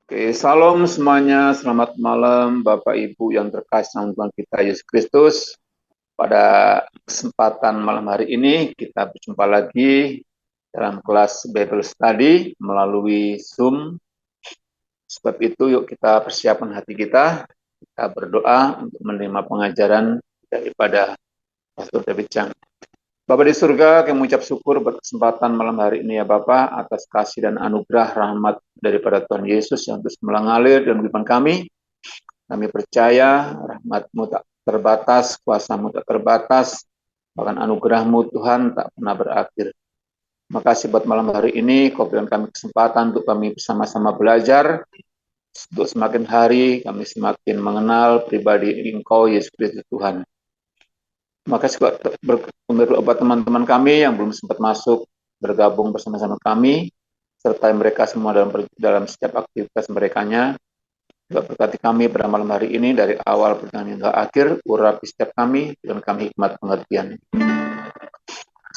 Oke, salam semuanya, selamat malam Bapak Ibu yang terkasih dalam Tuhan kita Yesus Kristus. Pada kesempatan malam hari ini kita berjumpa lagi dalam kelas Bible Study melalui Zoom. Sebab itu yuk kita persiapkan hati kita berdoa untuk menerima pengajaran daripada Pastor David Chang. Bapak di surga, kami mengucap syukur berkesempatan malam hari ini ya Bapak, atas kasih dan anugerah rahmat daripada Tuhan Yesus yang terus mengalir dalam kehidupan kami. Kami percaya rahmat-Mu tak terbatas, kuasa-Mu tak terbatas, bahkan anugerah-Mu Tuhan tak pernah berakhir. Terima kasih buat malam hari ini, Kau berikan kami kesempatan untuk kami bersama-sama belajar, untuk semakin hari kami semakin mengenal pribadi Engkau, Yesus Kristus Tuhan. Terima kasih buat teman-teman kami yang belum sempat masuk bergabung bersama-sama kami, serta mereka semua dalam setiap aktivitas merekanya. Juga berkati kami pada malam hari ini dari awal pertengahan hingga akhir, urapi setiap kami dengan kami hikmat pengertian.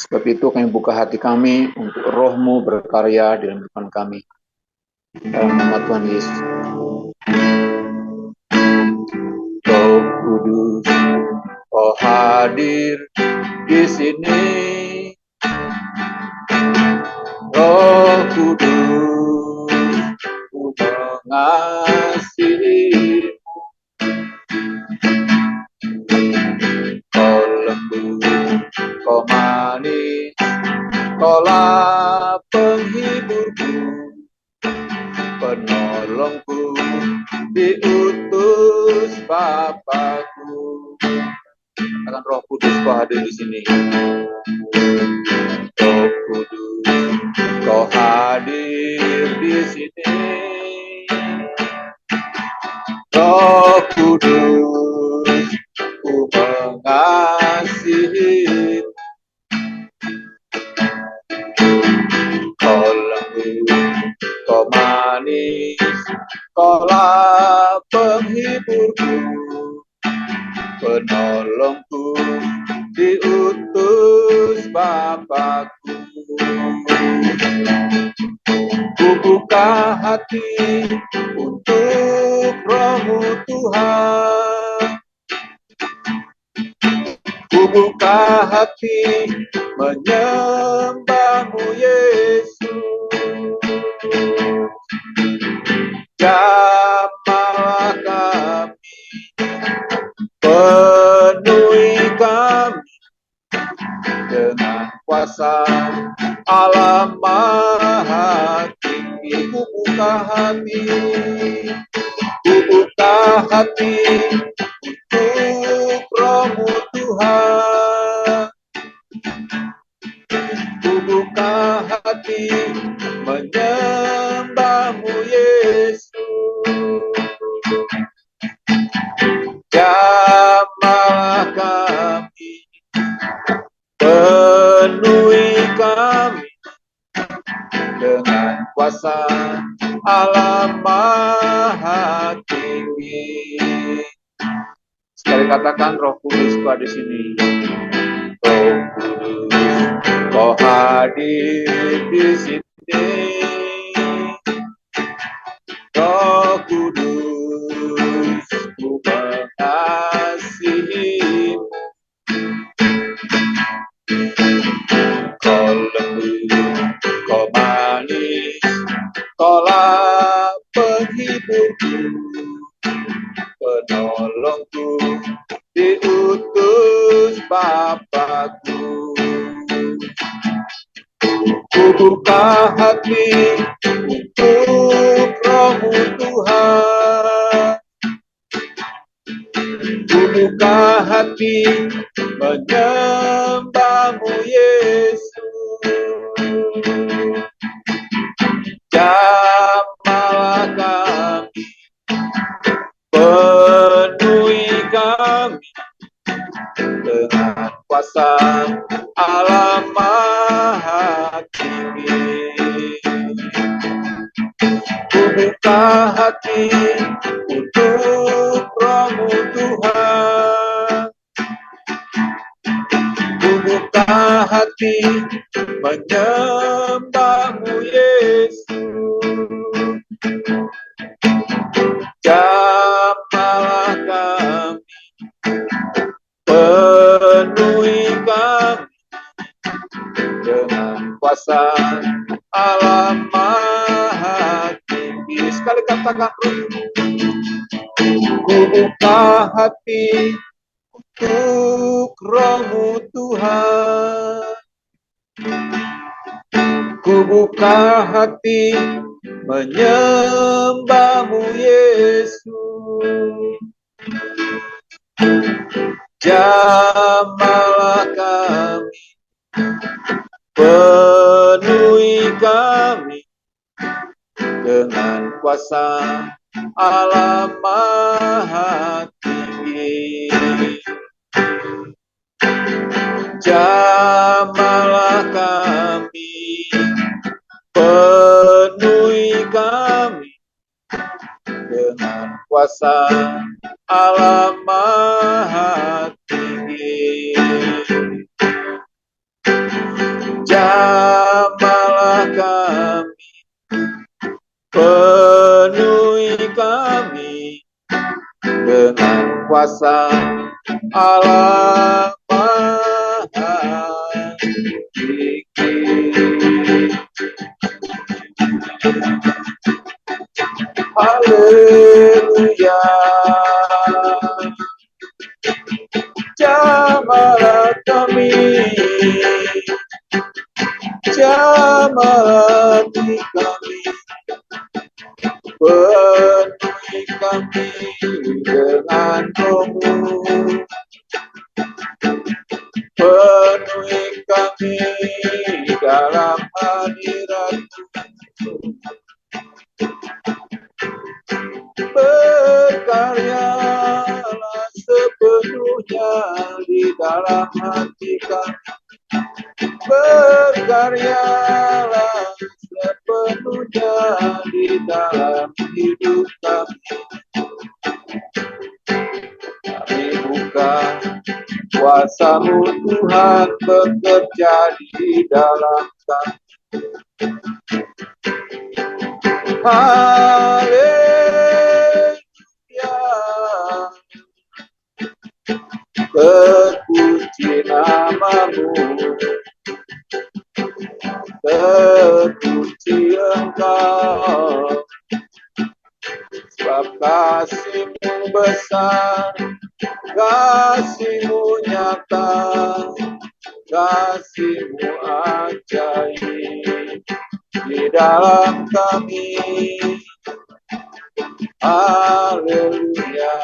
Sebab itu kami buka hati kami untuk Roh-Mu berkarya di dalam kehidupan kami. Dalam nama Tuhan Yesus. Roh Kudus, Kau hadir di sini. Roh Kudus, Ku mengasihi. Kau lembut, Kau manis, Kaulah penghiburku, penolongku, diutus Bapakku. Katakan Roh Kudus, Kau hadir di sini. Roh Kudus, Kau hadir di sini. Roh Kudus, Ku mengasihi. Kau lembut, Kau manis, Kaulah penghiburku, penolongku, diutus Bapakku. Ku buka hati untuk Roh-Mu Tuhan. Ku buka hati menyembah-Mu Yesus. Jamahlah kami, penuhi kami dengan kuasa Allah Maha Tinggi. Ku buka hati untuk Roh-Mu Tuhan. Ku buka hati menyembah-Mu Yesus. Jamahlah kami, penuhi kami dengan kuasa Allah Maha Tinggi. Sekali katakan Roh Kudus Kau di sini. Roh Kudus, Kau hadir di sini. Roh Kudus, Ku mengasihi. Kau lembut, Kau manis, Kaulah penghiburku, penolongku, diutus Bapakku. Ku buka hati untuk Roh-Mu Tuhan. Ku buka hati menyembah-Mu Yesus. Jamahlah kami, penuhi kami dengan kuasa Allah Maha Tinggi. Ku buka hati untuk Roh-Mu Tuhan. Ku buka hati menyembah-Mu Yesus. Allah Maha Tinggi. Sekali katakan, ku buka hati untuk Roh-Mu Tuhan. Ku buka hati menyembah-Mu Yesus. Jamahlah kami, penuhi kami dengan kuasa Allah Maha Tinggi. Jamahlah kami, penuhi kami dengan kuasa Allah Maha Tinggi. Jamahlah kami, penuhi kami dengan kuasa Allah Maha Tinggi. Haleluya. Jamahlah kami, jamahlah hati kami, penuhi kami dengan Roh-Mu, penuhi kami dalam hadirat-Mu. Berkaryalah sepenuhnya di dalam hati kami. Berkaryalah sepenuhnya di dalam hidup kami. Kami buka kuasa-Mu Tuhan bekerja di dalam kami. Haleluya. Terpuji nama-Mu, terpuji Engkau, sebab kasih-Mu besar, kasih-Mu nyata, kasih-Mu ajaib di dalam kami. Haleluya.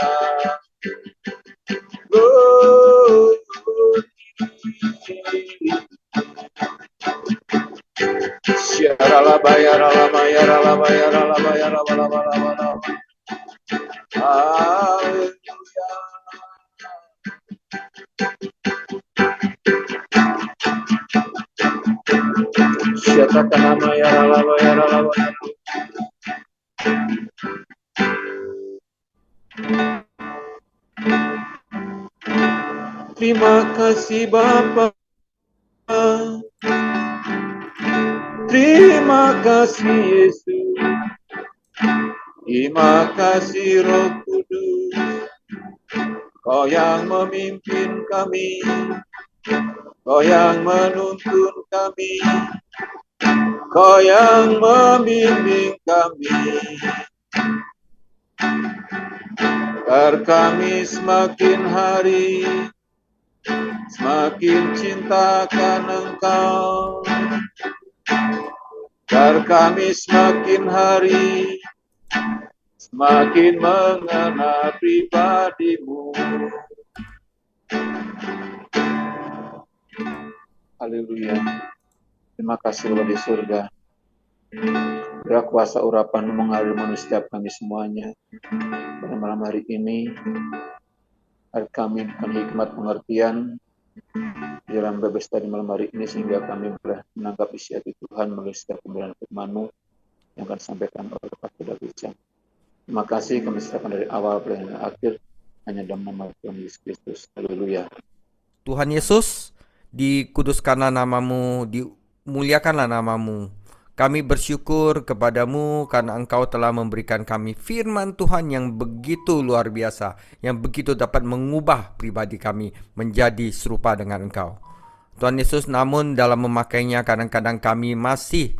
Terima kasih Bapa, terima kasih Yesus, terima kasih Roh Kudus, Kau yang memimpin kami, Kau yang menuntun kami, Kau yang membimbing kami, agar kami semakin hari semakin cintakan Engkau, agar kami semakin hari semakin mengenal pribadi-Mu. Haleluya. Terima kasih Bapa di surga. Biar kuasa urapan-Mu mengalir manusia setiap kami semuanya. Pada malam hari ini, agar kami bukan hikmat pengertian di dalam bebas tadi malam hari ini, sehingga kami boleh menangkap isi hati Tuhan melalui setiap pemberian firman-Mu yang akan disampaikan oleh Pastor David. Terima kasih, kami serahkan dari awal sampai akhir hanya dalam nama Tuhan Yesus Kristus. Haleluya. Tuhan Yesus, dikuduskanlah nama-Mu, dimuliakanlah nama-Mu. Kami bersyukur kepadamu karena Engkau telah memberikan kami firman Tuhan yang begitu luar biasa, yang begitu dapat mengubah pribadi kami menjadi serupa dengan Engkau. Tuhan Yesus, namun dalam memakainya kadang-kadang kami masih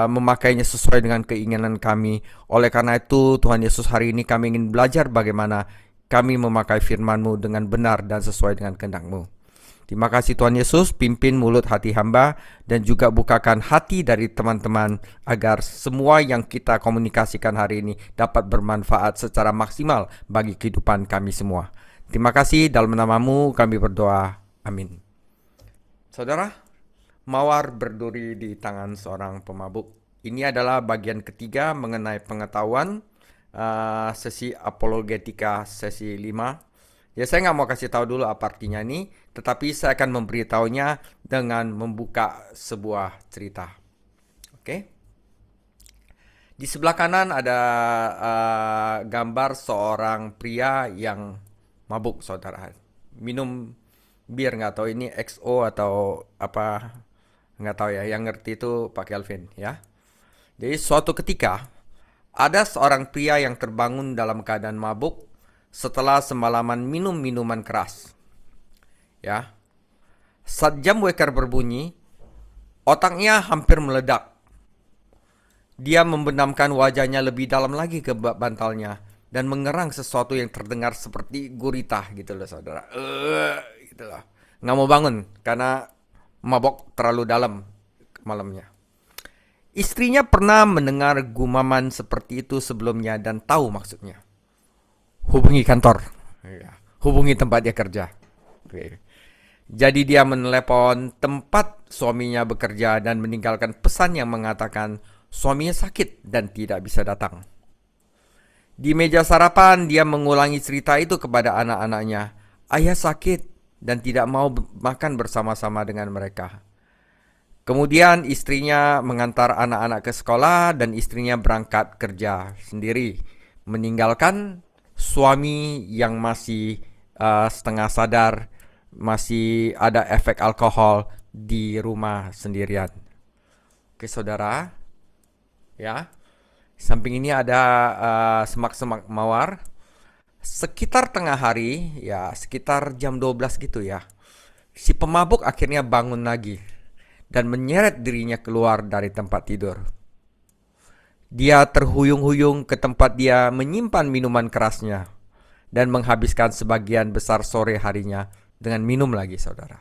memakainya sesuai dengan keinginan kami. Oleh karena itu, Tuhan Yesus, hari ini kami ingin belajar bagaimana kami memakai firman-Mu dengan benar dan sesuai dengan kehendak-Mu. Terima kasih Tuhan Yesus, pimpin mulut hati hamba dan juga bukakan hati dari teman-teman agar semua yang kita komunikasikan hari ini dapat bermanfaat secara maksimal bagi kehidupan kami semua. Terima kasih, dalam nama-Mu kami berdoa. Amin. Saudara, mawar berduri di tangan seorang pemabuk. Ini adalah bagian ketiga mengenai pengetahuan sesi apologetika sesi 5. Ya, saya nggak mau kasih tahu dulu apa artinya ini, tetapi saya akan memberitahunya dengan membuka sebuah cerita. Oke? Di sebelah kanan ada gambar seorang pria yang mabuk, saudara. Minum bir, nggak tahu ini XO atau apa, nggak tahu ya. Yang ngerti itu Pak Kelvin ya. Jadi suatu ketika ada seorang pria yang terbangun dalam keadaan mabuk setelah semalaman minum minuman keras. Ya. Saat jam weker berbunyi, otaknya hampir meledak. Dia membenamkan wajahnya lebih dalam lagi ke bantalnya dan mengerang sesuatu yang terdengar seperti gurita gitu loh, saudara. Gitu loh. Nggak mau bangun karena mabok terlalu dalam malamnya. Istrinya pernah mendengar gumaman seperti itu sebelumnya dan tahu maksudnya. Hubungi kantor, hubungi tempat dia kerja. Jadi dia menelepon tempat suaminya bekerja dan meninggalkan pesan yang mengatakan suaminya sakit dan tidak bisa datang. Di meja sarapan dia mengulangi cerita itu kepada anak-anaknya. Ayah sakit dan tidak mau makan bersama-sama dengan mereka. Kemudian istrinya mengantar anak-anak ke sekolah dan istrinya berangkat kerja sendiri, meninggalkan suami yang masih setengah sadar, masih ada efek alkohol di rumah sendirian. Oke, saudara, ya, samping ini ada semak-semak mawar. Sekitar tengah hari, ya sekitar jam 12 gitu ya, si pemabuk akhirnya bangun lagi dan menyeret dirinya keluar dari tempat tidur. Dia terhuyung-huyung ke tempat dia menyimpan minuman kerasnya dan menghabiskan sebagian besar sore harinya dengan minum lagi, saudara.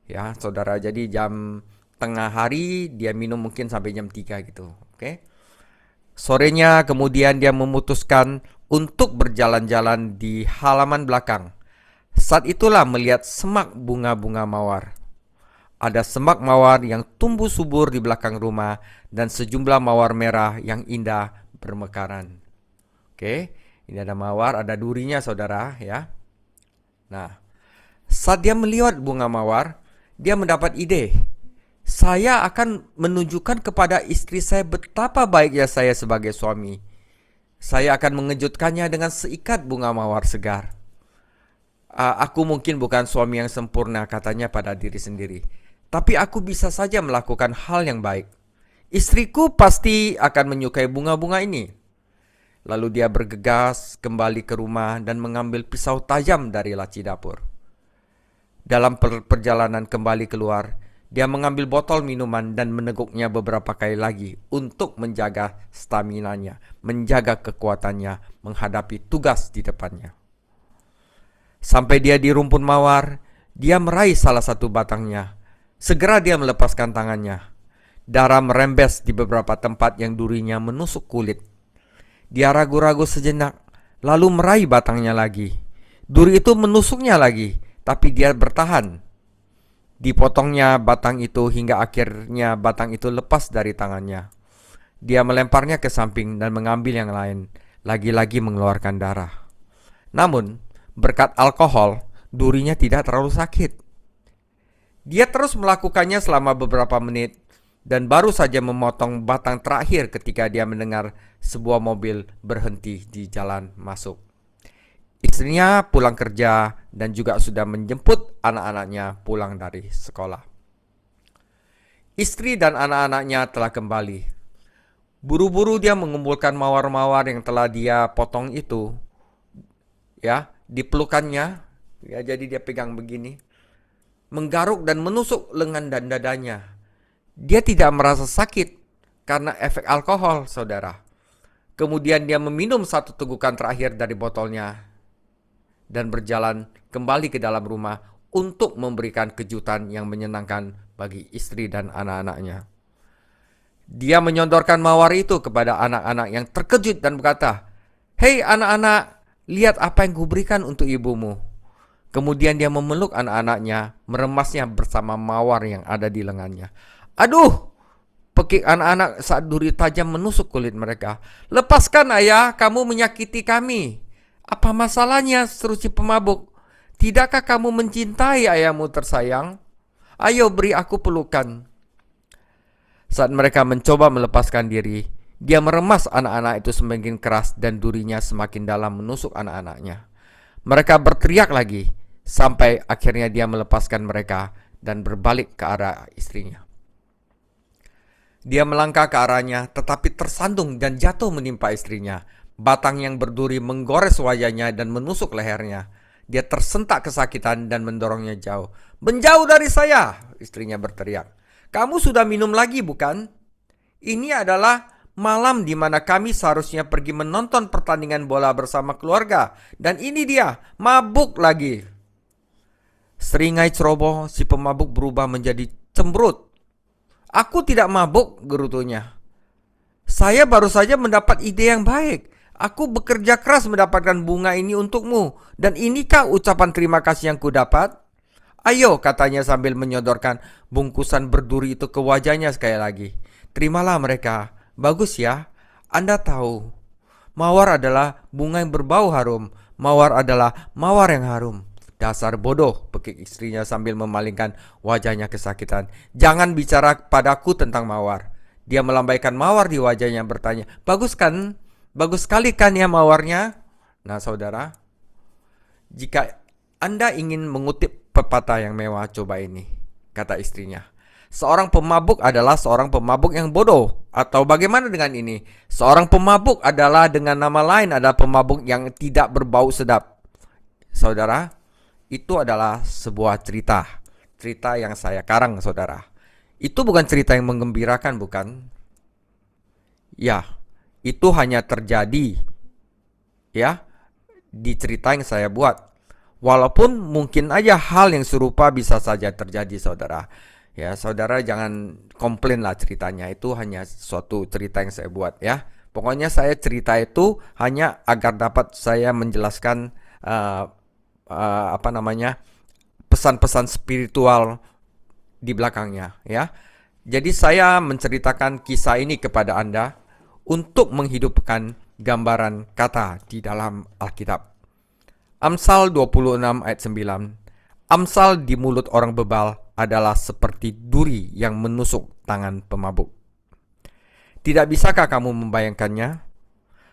Ya, saudara, jadi jam tengah hari dia minum mungkin sampai jam 3 gitu. Oke. Sorenya kemudian dia memutuskan untuk berjalan-jalan di halaman belakang. Saat itulah melihat semak bunga-bunga mawar. Ada semak mawar yang tumbuh subur di belakang rumah dan sejumlah mawar merah yang indah bermekaran. Oke, ini ada mawar, ada durinya, saudara, ya. Nah, saat dia melihat bunga mawar, dia mendapat ide. Saya akan menunjukkan kepada istri saya betapa baiknya saya sebagai suami. Saya akan mengejutkannya dengan seikat bunga mawar segar. Aku mungkin bukan suami yang sempurna, katanya pada diri sendiri. Tapi aku bisa saja melakukan hal yang baik. Istriku pasti akan menyukai bunga-bunga ini. Lalu dia bergegas kembali ke rumah dan mengambil pisau tajam dari laci dapur. Dalam perjalanan kembali keluar, dia mengambil botol minuman dan meneguknya beberapa kali lagi untuk menjaga staminanya, menjaga kekuatannya menghadapi tugas di depannya. Sampai dia di rumpun mawar, dia meraih salah satu batangnya. Segera dia melepaskan tangannya. Darah merembes di beberapa tempat yang durinya menusuk kulit. Dia ragu-ragu sejenak, lalu meraih batangnya lagi. Duri itu menusuknya lagi, tapi dia bertahan. Dipotongnya batang itu hingga akhirnya batang itu lepas dari tangannya. Dia melemparnya ke samping dan mengambil yang lain, lagi-lagi mengeluarkan darah. Namun, berkat alkohol, durinya tidak terlalu sakit. Dia terus melakukannya selama beberapa menit dan baru saja memotong batang terakhir ketika dia mendengar sebuah mobil berhenti di jalan masuk. Istrinya pulang kerja dan juga sudah menjemput anak-anaknya pulang dari sekolah. Istri dan anak-anaknya telah kembali. Buru-buru dia mengumpulkan mawar-mawar yang telah dia potong itu, ya, dipelukannya, ya, jadi dia pegang begini. menggaruk dan menusuk lengan dan dadanya. Dia tidak merasa sakit karena efek alkohol, saudara. Kemudian dia meminum satu tegukan terakhir dari botolnya dan berjalan kembali ke dalam rumah untuk memberikan kejutan yang menyenangkan bagi istri dan anak-anaknya. Dia menyodorkan mawar itu kepada anak-anak yang terkejut dan berkata, "Hei anak-anak, lihat apa yang kuberikan untuk ibumu." Kemudian dia memeluk anak-anaknya, meremasnya bersama mawar yang ada di lengannya. "Aduh!" pekik anak-anak saat duri tajam menusuk kulit mereka. "Lepaskan ayah, kamu menyakiti kami." "Apa masalahnya?" seru si pemabuk. "Tidakkah kamu mencintai ayahmu tersayang? Ayo beri aku pelukan." Saat mereka mencoba melepaskan diri, dia meremas anak-anak itu semakin keras dan durinya semakin dalam menusuk anak-anaknya. Mereka berteriak lagi, sampai akhirnya dia melepaskan mereka dan berbalik ke arah istrinya. Dia melangkah ke arahnya, tetapi tersandung dan jatuh menimpa istrinya. Batang yang berduri menggores wajahnya dan menusuk lehernya. Dia tersentak kesakitan dan mendorongnya jauh. "Menjauh dari saya!" istrinya berteriak. "Kamu sudah minum lagi, bukan? Ini adalah malam di mana kami seharusnya pergi menonton pertandingan bola bersama keluarga. Dan ini dia, mabuk lagi." Seringai ceroboh, si pemabuk berubah menjadi cemberut. "Aku tidak mabuk," gerutunya. "Saya baru saja mendapat ide yang baik. Aku bekerja keras mendapatkan bunga ini untukmu. Dan inikah ucapan terima kasih yang kudapat?" "Ayo," katanya sambil menyodorkan bungkusan berduri itu ke wajahnya sekali lagi. "Terimalah mereka. Bagus ya. Anda tahu, mawar adalah bunga yang berbau harum. Mawar adalah mawar yang harum." "Dasar bodoh," pekik istrinya sambil memalingkan wajahnya kesakitan. "Jangan bicara padaku tentang mawar." Dia melambaikan mawar di wajahnya bertanya, "Bagus kan? Bagus sekali kan ya mawarnya?" Nah saudara, jika Anda ingin mengutip pepatah yang mewah, coba ini, kata istrinya. "Seorang pemabuk adalah seorang pemabuk yang bodoh." Atau bagaimana dengan ini? "Seorang pemabuk adalah dengan nama lain adalah pemabuk yang tidak berbau sedap." Saudara, itu adalah sebuah cerita yang saya karang, saudara. Itu bukan cerita yang menggembirakan, bukan? Ya, itu hanya terjadi ya di cerita yang saya buat. Walaupun mungkin aja hal yang serupa bisa saja terjadi, saudara. Ya, saudara jangan komplain lah ceritanya. Itu hanya suatu cerita yang saya buat ya. Pokoknya saya cerita itu hanya agar dapat saya menjelaskan pesan-pesan spiritual di belakangnya ya. Jadi saya menceritakan kisah ini kepada Anda untuk menghidupkan gambaran kata di dalam Alkitab. Amsal 26 ayat 9. "Amsal di mulut orang bebal adalah seperti duri yang menusuk tangan pemabuk." Tidak bisakah kamu membayangkannya?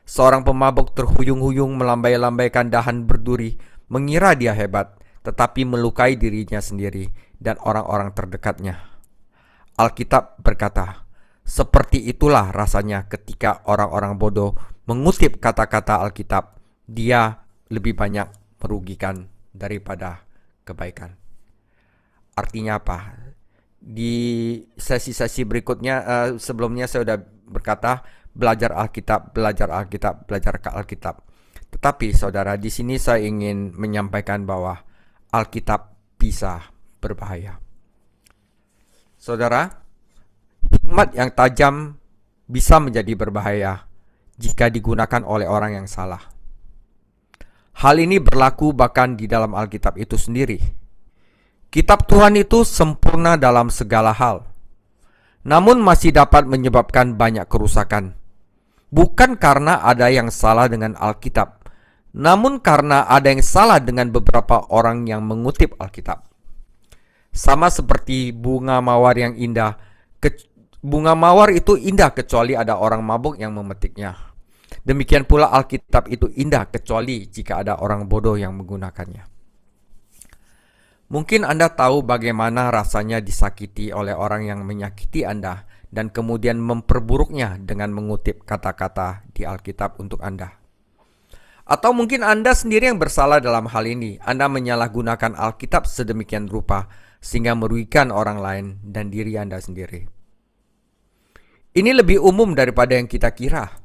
Seorang pemabuk terhuyung-huyung melambai-lambaikan dahan berduri, mengira dia hebat, tetapi melukai dirinya sendiri dan orang-orang terdekatnya. Alkitab berkata, seperti itulah rasanya ketika orang-orang bodoh mengutip kata-kata Alkitab. Dia lebih banyak merugikan daripada kebaikan. Artinya apa? Di sesi-sesi berikutnya, sebelumnya saya sudah berkata, belajar Alkitab, belajar Alkitab, belajar ke Alkitab. Tetapi saudara, di sini saya ingin menyampaikan bahwa Alkitab bisa berbahaya. Saudara, hikmat yang tajam bisa menjadi berbahaya jika digunakan oleh orang yang salah. Hal ini berlaku bahkan di dalam Alkitab itu sendiri. Kitab Tuhan itu sempurna dalam segala hal, namun masih dapat menyebabkan banyak kerusakan. Bukan karena ada yang salah dengan Alkitab, namun karena ada yang salah dengan beberapa orang yang mengutip Alkitab. Sama seperti bunga mawar yang indah. Bunga mawar itu indah kecuali ada orang mabuk yang memetiknya. Demikian pula Alkitab itu indah kecuali jika ada orang bodoh yang menggunakannya. Mungkin Anda tahu bagaimana rasanya disakiti oleh orang yang menyakiti Anda dan kemudian memperburuknya dengan mengutip kata-kata di Alkitab untuk Anda. Atau mungkin Anda sendiri yang bersalah dalam hal ini. Anda menyalahgunakan Alkitab sedemikian rupa sehingga merugikan orang lain dan diri Anda sendiri. Ini lebih umum daripada yang kita kira.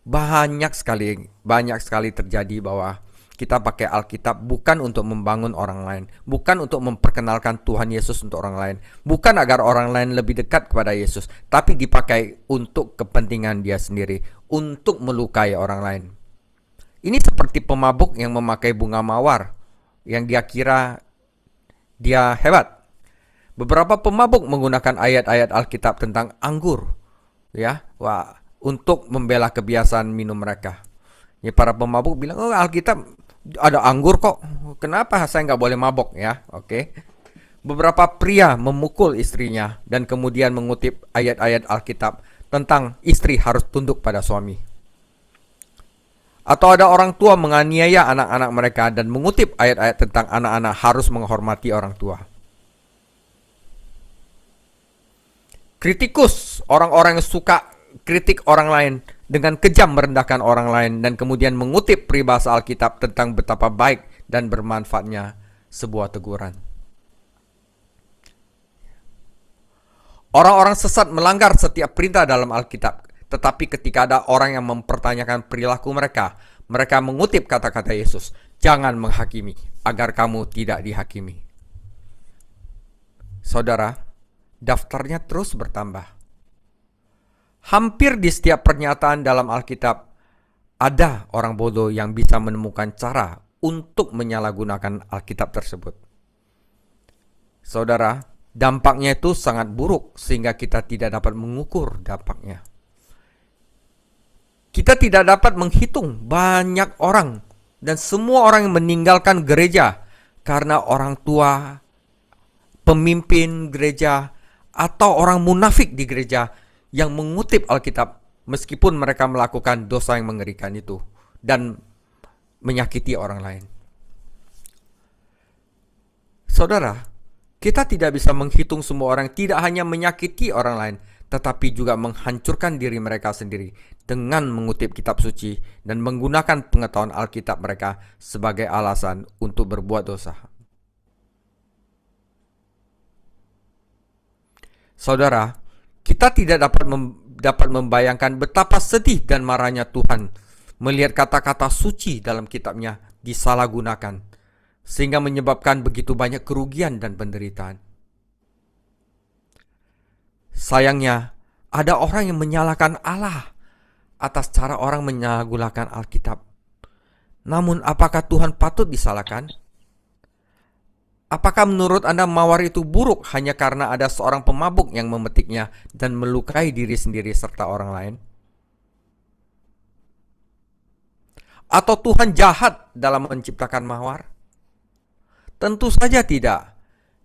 Banyak sekali terjadi bahwa kita pakai Alkitab bukan untuk membangun orang lain, bukan untuk memperkenalkan Tuhan Yesus untuk orang lain, bukan agar orang lain lebih dekat kepada Yesus, tapi dipakai untuk kepentingan dia sendiri, untuk melukai orang lain. Ini seperti pemabuk yang memakai bunga mawar, yang dia kira dia hebat. Beberapa pemabuk menggunakan ayat-ayat Alkitab tentang anggur, untuk membela kebiasaan minum mereka. Ya, para pemabuk bilang, oh Alkitab ada anggur kok, kenapa saya nggak boleh mabok ya? Oke. Beberapa pria memukul istrinya dan kemudian mengutip ayat-ayat Alkitab tentang istri harus tunduk pada suami. Atau ada orang tua menganiaya anak-anak mereka dan mengutip ayat-ayat tentang anak-anak harus menghormati orang tua. Kritikus, orang-orang yang suka kritik orang lain dengan kejam merendahkan orang lain dan kemudian mengutip peribahasa Alkitab tentang betapa baik dan bermanfaatnya sebuah teguran. Orang-orang sesat melanggar setiap perintah dalam Alkitab, tetapi ketika ada orang yang mempertanyakan perilaku mereka, mereka mengutip kata-kata Yesus, jangan menghakimi agar kamu tidak dihakimi. Saudara, daftarnya terus bertambah. Hampir di setiap pernyataan dalam Alkitab, ada orang bodoh yang bisa menemukan cara untuk menyalahgunakan Alkitab tersebut. Saudara, dampaknya itu sangat buruk sehingga kita tidak dapat mengukur dampaknya. Kita tidak dapat menghitung banyak orang dan semua orang yang meninggalkan gereja karena orang tua, pemimpin gereja, atau orang munafik di gereja yang mengutip Alkitab meskipun mereka melakukan dosa yang mengerikan itu dan menyakiti orang lain. Saudara, kita tidak bisa menghitung semua orang tidak hanya menyakiti orang lain, tetapi juga menghancurkan diri mereka sendiri dengan mengutip kitab suci dan menggunakan pengetahuan Alkitab mereka sebagai alasan untuk berbuat dosa. Saudara, kita tidak dapat membayangkan betapa sedih dan marahnya Tuhan melihat kata-kata suci dalam kitabnya disalahgunakan, sehingga menyebabkan begitu banyak kerugian dan penderitaan. Sayangnya, ada orang yang menyalahkan Allah atas cara orang menyalahgunakan Alkitab. Namun, apakah Tuhan patut disalahkan? Apakah menurut Anda mawar itu buruk hanya karena ada seorang pemabuk yang memetiknya dan melukai diri sendiri serta orang lain? Atau Tuhan jahat dalam menciptakan mawar? Tentu saja tidak.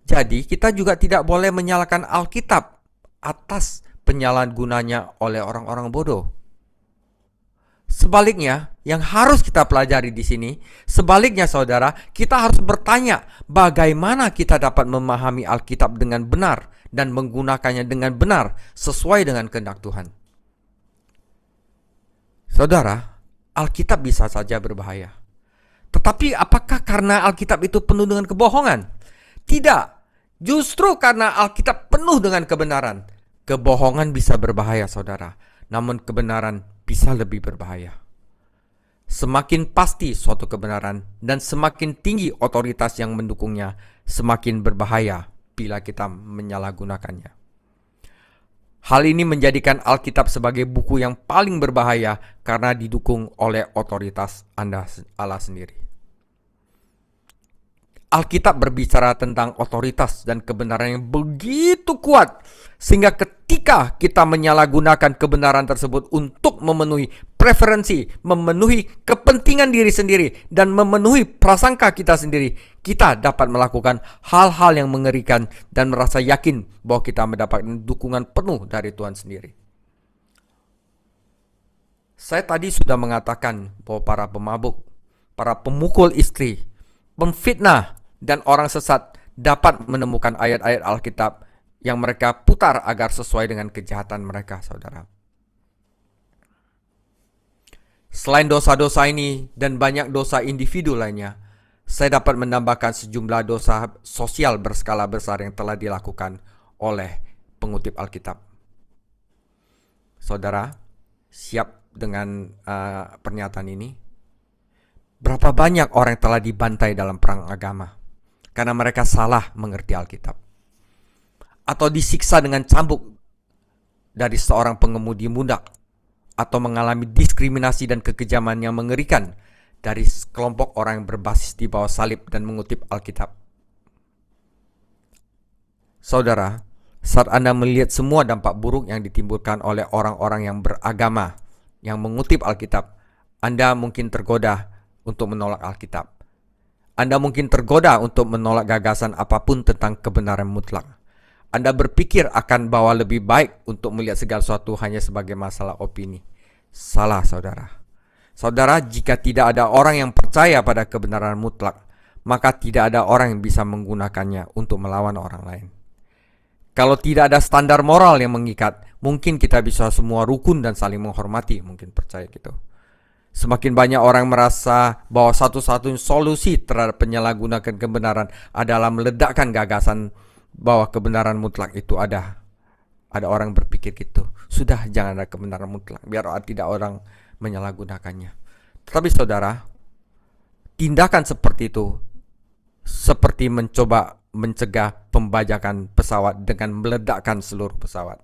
Jadi kita juga tidak boleh menyalahkan Alkitab atas penyalahgunanya oleh orang-orang bodoh. Sebaliknya, yang harus kita pelajari di sini, sebaliknya saudara, kita harus bertanya bagaimana kita dapat memahami Alkitab dengan benar dan menggunakannya dengan benar sesuai dengan kehendak Tuhan. Saudara, Alkitab bisa saja berbahaya. Tetapi apakah karena Alkitab itu penuh dengan kebohongan? Tidak. Justru karena Alkitab penuh dengan kebenaran. Kebohongan bisa berbahaya, saudara. Namun kebenaran bisa lebih berbahaya. Semakin pasti suatu kebenaran dan semakin tinggi otoritas yang mendukungnya, semakin berbahaya bila kita menyalahgunakannya. Hal ini menjadikan Alkitab sebagai buku yang paling berbahaya karena didukung oleh otoritas Allah sendiri. Alkitab berbicara tentang otoritas dan kebenaran yang begitu kuat, sehingga ketika kita menyalahgunakan kebenaran tersebut untuk memenuhi preferensi, memenuhi kepentingan diri sendiri, dan memenuhi prasangka kita sendiri, kita dapat melakukan hal-hal yang mengerikan dan merasa yakin bahwa kita mendapatkan dukungan penuh dari Tuhan sendiri. Saya tadi sudah mengatakan bahwa para pemabuk, para pemukul istri, pemfitnah, dan orang sesat dapat menemukan ayat-ayat Alkitab yang mereka putar agar sesuai dengan kejahatan mereka, saudara. Selain dosa-dosa ini dan banyak dosa individu lainnya, Saya dapat menambahkan sejumlah dosa sosial berskala besar yang telah dilakukan oleh pengutip Alkitab. Saudara, siap dengan pernyataan ini? Berapa banyak orang yang telah dibantai dalam perang agama karena mereka salah mengerti Alkitab, atau disiksa dengan cambuk dari seorang pengemudi muda, atau mengalami diskriminasi dan kekejaman yang mengerikan dari kelompok orang yang berbasis di bawah salib dan mengutip Alkitab. Saudara, saat Anda melihat semua dampak buruk yang ditimbulkan oleh orang-orang yang beragama, yang mengutip Alkitab, Anda mungkin tergoda untuk menolak Alkitab. Anda mungkin tergoda untuk menolak gagasan apapun tentang kebenaran mutlak. Anda berpikir akan bahwa lebih baik untuk melihat segala sesuatu hanya sebagai masalah opini. Salah, saudara. Saudara, jika tidak ada orang yang percaya pada kebenaran mutlak, maka tidak ada orang yang bisa menggunakannya untuk melawan orang lain. Kalau tidak ada standar moral yang mengikat, mungkin kita bisa semua rukun dan saling menghormati, mungkin percaya gitu. Semakin banyak orang merasa bahwa satu-satunya solusi terhadap penyalahgunaan kebenaran adalah meledakkan gagasan bahwa kebenaran mutlak itu ada. Ada orang berpikir gitu. Sudah, jangan ada kebenaran mutlak, biar tidak orang menyalahgunakannya. Tetapi saudara, tindakan seperti itu seperti mencoba mencegah pembajakan pesawat dengan meledakkan seluruh pesawat.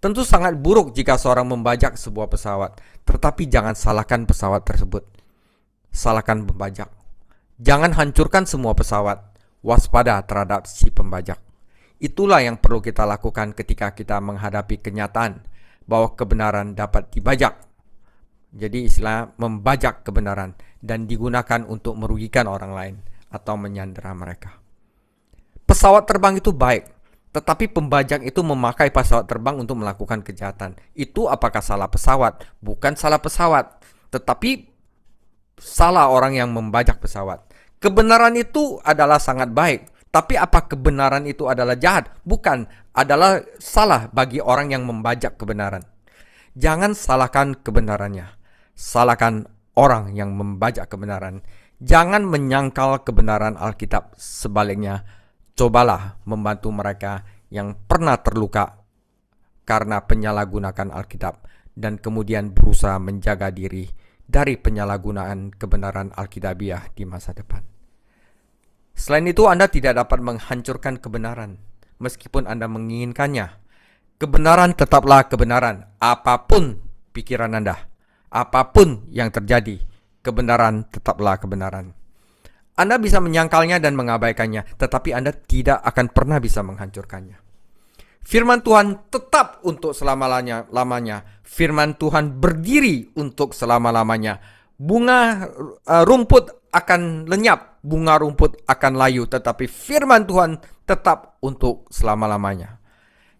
Tentu sangat buruk jika seorang membajak sebuah pesawat, tetapi jangan salahkan pesawat tersebut. Salahkan pembajak. Jangan hancurkan semua pesawat. Waspada terhadap si pembajak. Itulah yang perlu kita lakukan ketika kita menghadapi kenyataan bahwa kebenaran dapat dibajak. Jadi istilah membajak kebenaran dan digunakan untuk merugikan orang lain atau menyandera mereka. Pesawat terbang itu baik, tetapi pembajak itu memakai pesawat terbang untuk melakukan kejahatan. Itu apakah salah pesawat? Bukan salah pesawat, tetapi salah orang yang membajak pesawat. Kebenaran itu adalah sangat baik, tapi apa kebenaran itu adalah jahat? Bukan, adalah salah bagi orang yang membajak kebenaran. Jangan salahkan kebenarannya, salahkan orang yang membajak kebenaran. Jangan menyangkal kebenaran Alkitab. Sebaliknya, cobalah membantu mereka yang pernah terluka karena penyalahgunaan Alkitab dan kemudian berusaha menjaga diri dari penyalahgunaan kebenaran Alkitabiah di masa depan. Selain itu, Anda tidak dapat menghancurkan kebenaran meskipun Anda menginginkannya. Kebenaran tetaplah kebenaran, apapun pikiran Anda, apapun yang terjadi, kebenaran tetaplah kebenaran. Anda bisa menyangkalnya dan mengabaikannya, tetapi Anda tidak akan pernah bisa menghancurkannya. Firman Tuhan tetap untuk selama-lamanya. Firman Tuhan berdiri untuk selama-lamanya. Bunga rumput akan lenyap, bunga rumput akan layu, tetapi firman Tuhan tetap untuk selama-lamanya.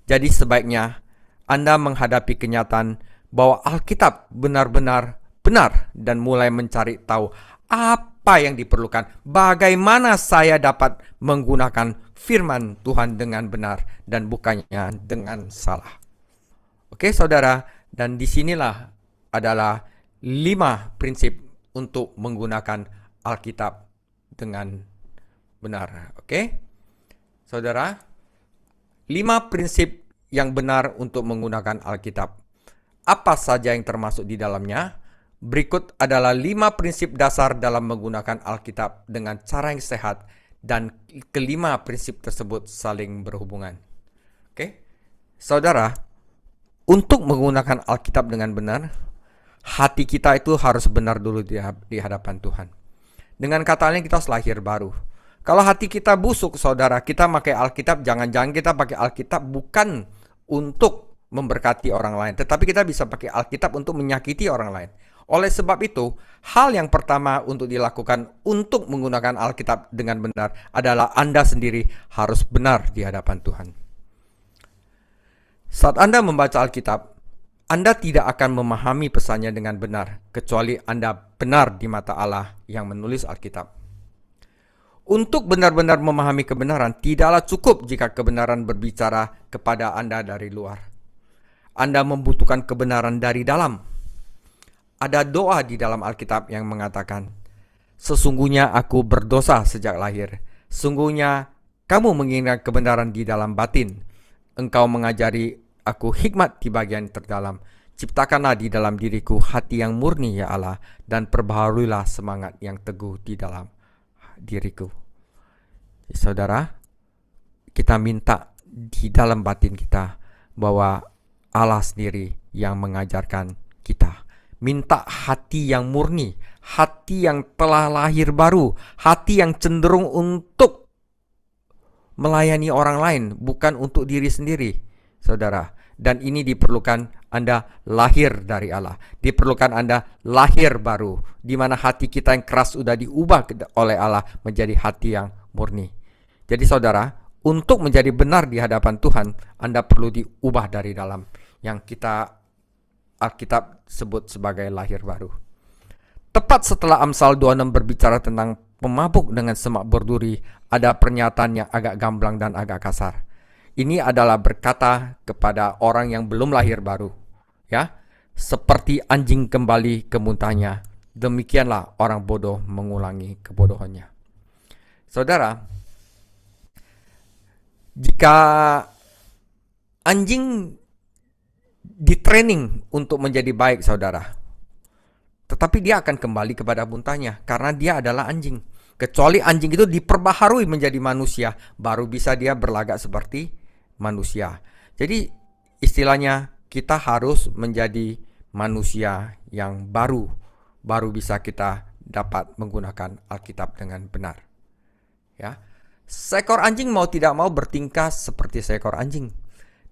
Jadi sebaiknya Anda menghadapi kenyataan bahwa Alkitab benar-benar benar dan mulai mencari tahu apa yang diperlukan, bagaimana saya dapat menggunakan firman Tuhan dengan benar dan bukannya dengan salah. Oke saudara, dan disinilah adalah 5 prinsip untuk menggunakan Alkitab dengan benar. Oke saudara, 5 prinsip yang benar untuk menggunakan Alkitab. Apa saja yang termasuk di dalamnya? Berikut adalah 5 prinsip dasar dalam menggunakan Alkitab dengan cara yang sehat, dan kelima prinsip tersebut saling berhubungan. Oke, saudara, untuk menggunakan Alkitab dengan benar, hati kita itu harus benar dulu di hadapan Tuhan. Dengan kata lain, kita lahir baru. Kalau hati kita busuk, saudara, kita pakai Alkitab, jangan-jangan kita pakai Alkitab bukan untuk memberkati orang lain, tetapi kita bisa pakai Alkitab untuk menyakiti orang lain. Oleh sebab itu, hal yang pertama untuk dilakukan untuk menggunakan Alkitab dengan benar adalah Anda sendiri harus benar di hadapan Tuhan. Saat Anda membaca Alkitab, Anda tidak akan memahami pesannya dengan benar, kecuali Anda benar di mata Allah yang menulis Alkitab. Untuk benar-benar memahami kebenaran, tidaklah cukup jika kebenaran berbicara kepada Anda dari luar. Anda membutuhkan kebenaran dari dalam. Ada doa di dalam Alkitab yang mengatakan, Sesungguhnya aku berdosa sejak lahir. Sungguhnya kamu mengingat kebenaran di dalam batin. Engkau mengajari aku hikmat di bagian terdalam. Ciptakanlah di dalam diriku hati yang murni ya Allah, dan perbaharuilah semangat yang teguh di dalam diriku. Saudara, kita minta di dalam batin kita bahwa Allah sendiri yang mengajarkan kita. Minta hati yang murni, hati yang telah lahir baru, hati yang cenderung untuk melayani orang lain, bukan untuk diri sendiri, saudara. Dan ini diperlukan Anda lahir dari Allah. Diperlukan Anda lahir baru, di mana hati kita yang keras sudah diubah oleh Allah menjadi hati yang murni. Jadi saudara, untuk menjadi benar di hadapan Tuhan, Anda perlu diubah dari dalam, yang kita Alkitab sebut sebagai lahir baru. Tepat setelah Amsal 26 berbicara tentang pemabuk dengan semak berduri, ada pernyataan yang agak gamblang dan agak kasar. Ini adalah berkata kepada orang yang belum lahir baru, ya, seperti anjing kembali ke muntahnya, demikianlah orang bodoh mengulangi kebodohannya. Saudara, jika anjing di-training untuk menjadi baik, saudara, tetapi dia akan kembali kepada muntahnya karena dia adalah anjing. Kecuali anjing itu diperbaharui menjadi manusia, baru bisa dia berlagak seperti manusia. Jadi istilahnya kita harus menjadi manusia yang baru bisa kita dapat menggunakan Alkitab dengan benar. Ya, seekor anjing mau tidak mau bertingkah seperti seekor anjing,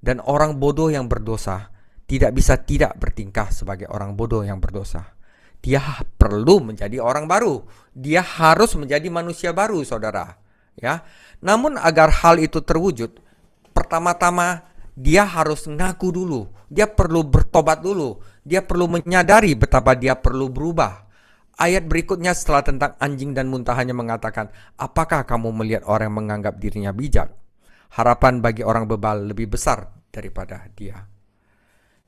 dan orang bodoh yang berdosa tidak bisa tidak bertingkah sebagai orang bodoh yang berdosa. Dia perlu menjadi orang baru. Dia harus menjadi manusia baru, saudara. Ya, namun agar hal itu terwujud, pertama-tama dia harus ngaku dulu. Dia perlu bertobat dulu. Dia perlu menyadari betapa dia perlu berubah. Ayat berikutnya setelah tentang anjing dan muntahannya mengatakan, apakah kamu melihat orang yang menganggap dirinya bijak? Harapan bagi orang bebal lebih besar daripada dia.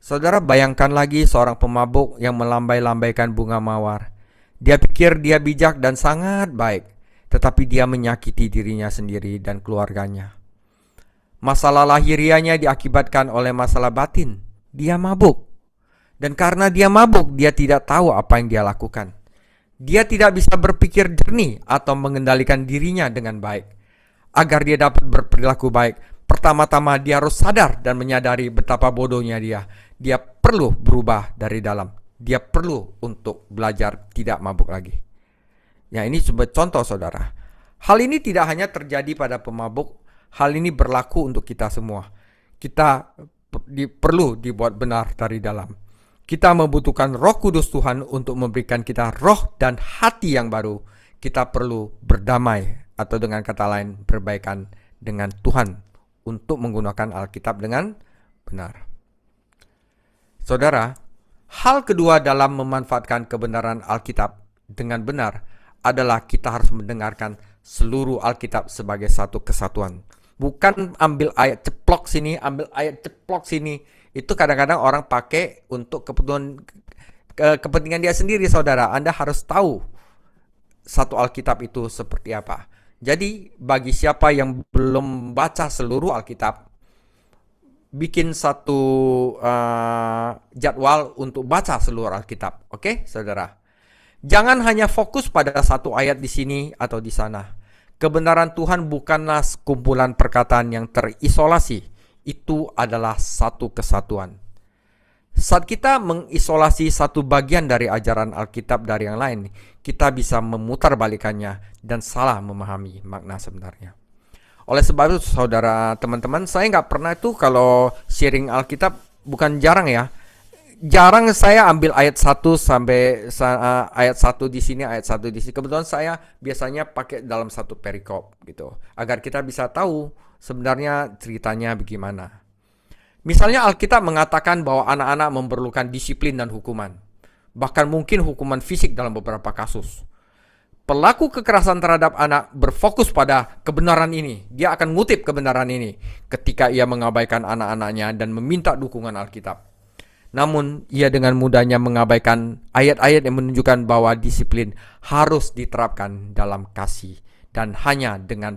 Saudara, bayangkan lagi seorang pemabuk yang melambai-lambaikan bunga mawar. Dia pikir dia bijak dan sangat baik, tetapi dia menyakiti dirinya sendiri dan keluarganya. Masalah lahirianya diakibatkan oleh masalah batin. Dia mabuk. Dan karena dia mabuk, dia tidak tahu apa yang dia lakukan. Dia tidak bisa berpikir jernih atau mengendalikan dirinya dengan baik. Agar dia dapat berperilaku baik, pertama-tama dia harus sadar dan menyadari betapa bodohnya dia. Dia perlu berubah dari dalam. Dia perlu untuk belajar tidak mabuk lagi. Ya, ini sebagai contoh, saudara. Hal ini tidak hanya terjadi pada pemabuk. Hal ini berlaku untuk kita semua. Kita perlu dibuat benar dari dalam. Kita membutuhkan Roh Kudus Tuhan untuk memberikan kita roh dan hati yang baru. Kita perlu berdamai, atau dengan kata lain berbaikan dengan Tuhan untuk menggunakan Alkitab dengan benar. Saudara, hal kedua dalam memanfaatkan kebenaran Alkitab dengan benar adalah kita harus mendengarkan seluruh Alkitab sebagai satu kesatuan. Bukan ambil ayat ceplok sini, ambil ayat ceplok sini. Itu kadang-kadang orang pakai untuk kepentingan dia sendiri, saudara. Anda harus tahu satu Alkitab itu seperti apa. Jadi bagi siapa yang belum baca seluruh Alkitab, bikin satu jadwal untuk baca seluruh Alkitab. Oke, saudara? Jangan hanya fokus pada satu ayat di sini atau di sana. Kebenaran Tuhan bukanlah kumpulan perkataan yang terisolasi. Itu adalah satu kesatuan. Saat kita mengisolasi satu bagian dari ajaran Alkitab dari yang lain, kita bisa memutarbalikannya dan salah memahami makna sebenarnya. Oleh sebab itu, saudara, teman-teman, saya nggak pernah itu kalau sharing Alkitab, bukan jarang ya. Jarang saya ambil ayat 1 sampai ayat 1 di sini, ayat 1 di sini. Kebetulan saya biasanya pakai dalam satu perikop gitu, agar kita bisa tahu sebenarnya ceritanya bagaimana. Misalnya Alkitab mengatakan bahwa anak-anak memerlukan disiplin dan hukuman. Bahkan mungkin hukuman fisik dalam beberapa kasus. Pelaku kekerasan terhadap anak berfokus pada kebenaran ini. Dia akan ngutip kebenaran ini ketika ia mengabaikan anak-anaknya dan meminta dukungan Alkitab. Namun, ia dengan mudahnya mengabaikan ayat-ayat yang menunjukkan bahwa disiplin harus diterapkan dalam kasih dan hanya dengan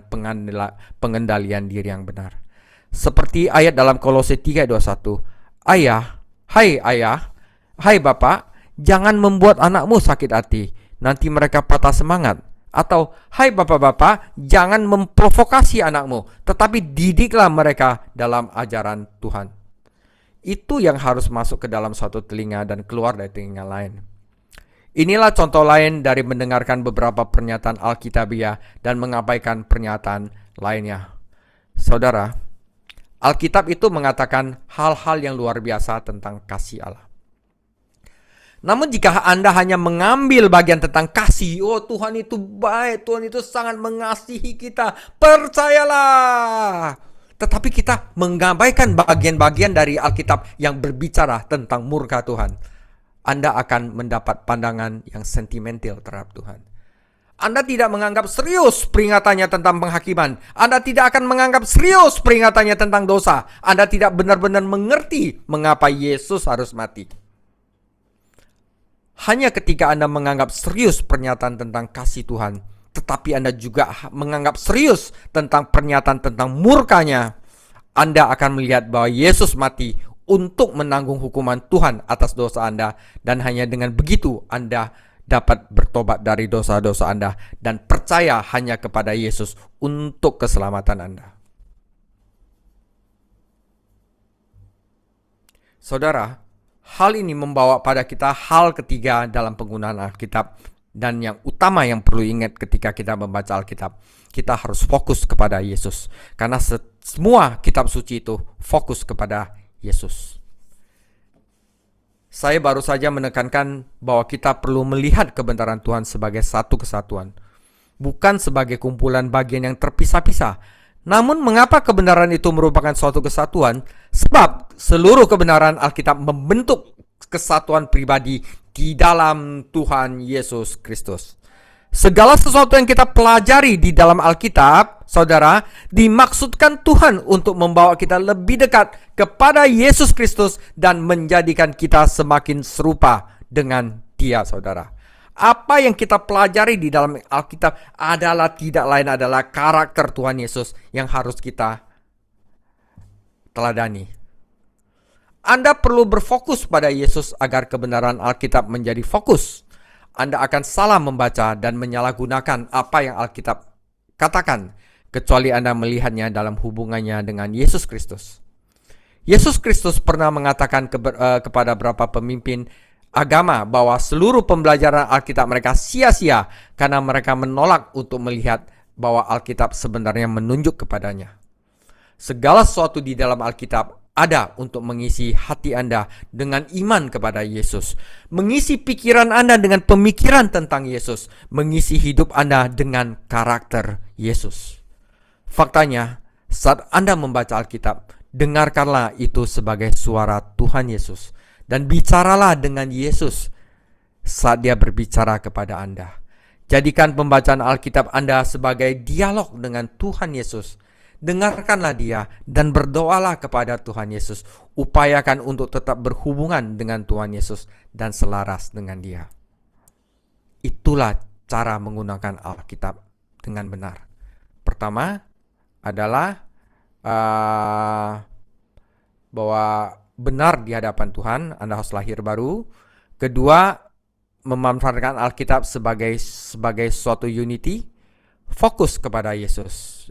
pengendalian diri yang benar. Seperti ayat dalam Kolose 3:21, Ayah, hai bapak, jangan membuat anakmu sakit hati, nanti mereka patah semangat. Atau, hai bapak-bapak, jangan memprovokasi anakmu, tetapi didiklah mereka dalam ajaran Tuhan. Itu yang harus masuk ke dalam satu telinga dan keluar dari telinga lain. Inilah contoh lain dari mendengarkan beberapa pernyataan Alkitabiah dan mengabaikan pernyataan lainnya. Saudara, Alkitab itu mengatakan hal-hal yang luar biasa tentang kasih Allah. Namun jika Anda hanya mengambil bagian tentang kasih, oh Tuhan itu baik, Tuhan itu sangat mengasihi kita, percayalah. Tetapi kita mengabaikan bagian-bagian dari Alkitab yang berbicara tentang murka Tuhan, Anda akan mendapat pandangan yang sentimental terhadap Tuhan. Anda tidak menganggap serius peringatannya tentang penghakiman. Anda tidak akan menganggap serius peringatannya tentang dosa. Anda tidak benar-benar mengerti mengapa Yesus harus mati. Hanya ketika Anda menganggap serius pernyataan tentang kasih Tuhan, tetapi Anda juga menganggap serius tentang pernyataan tentang murkanya, Anda akan melihat bahwa Yesus mati untuk menanggung hukuman Tuhan atas dosa Anda, dan hanya dengan begitu Anda dapat bertobat dari dosa-dosa Anda dan percaya hanya kepada Yesus untuk keselamatan Anda. Saudara, hal ini membawa pada kita hal ketiga dalam penggunaan Alkitab. Dan yang utama yang perlu ingat ketika kita membaca Alkitab, kita harus fokus kepada Yesus. Karena semua kitab suci itu fokus kepada Yesus. Saya baru saja menekankan bahwa kita perlu melihat kebenaran Tuhan sebagai satu kesatuan, bukan sebagai kumpulan bagian yang terpisah-pisah. Namun mengapa kebenaran itu merupakan suatu kesatuan? Sebab seluruh kebenaran Alkitab membentuk kesatuan pribadi di dalam Tuhan Yesus Kristus. Segala sesuatu yang kita pelajari di dalam Alkitab, saudara, dimaksudkan Tuhan untuk membawa kita lebih dekat kepada Yesus Kristus dan menjadikan kita semakin serupa dengan Dia, saudara. Apa yang kita pelajari di dalam Alkitab adalah tidak lain adalah karakter Tuhan Yesus yang harus kita teladani. Anda perlu berfokus pada Yesus agar kebenaran Alkitab menjadi fokus. Anda akan salah membaca dan menyalahgunakan apa yang Alkitab katakan, kecuali Anda melihatnya dalam hubungannya dengan Yesus Kristus. Yesus Kristus pernah mengatakan kepada beberapa pemimpin agama bahwa seluruh pembelajaran Alkitab mereka sia-sia karena mereka menolak untuk melihat bahwa Alkitab sebenarnya menunjuk kepadanya. Segala sesuatu di dalam Alkitab ada untuk mengisi hati Anda dengan iman kepada Yesus, mengisi pikiran Anda dengan pemikiran tentang Yesus, mengisi hidup Anda dengan karakter Yesus. Faktanya, saat Anda membaca Alkitab, dengarkanlah itu sebagai suara Tuhan Yesus, dan bicaralah dengan Yesus saat Dia berbicara kepada Anda. Jadikan pembacaan Alkitab Anda sebagai dialog dengan Tuhan Yesus. Dengarkanlah Dia dan berdoalah kepada Tuhan Yesus. Upayakan untuk tetap berhubungan dengan Tuhan Yesus dan selaras dengan Dia. Itulah cara menggunakan Alkitab dengan benar. Pertama adalah bahwa benar di hadapan Tuhan, Anda harus lahir baru. Kedua, memanfaatkan Alkitab sebagai suatu unity, fokus kepada Yesus.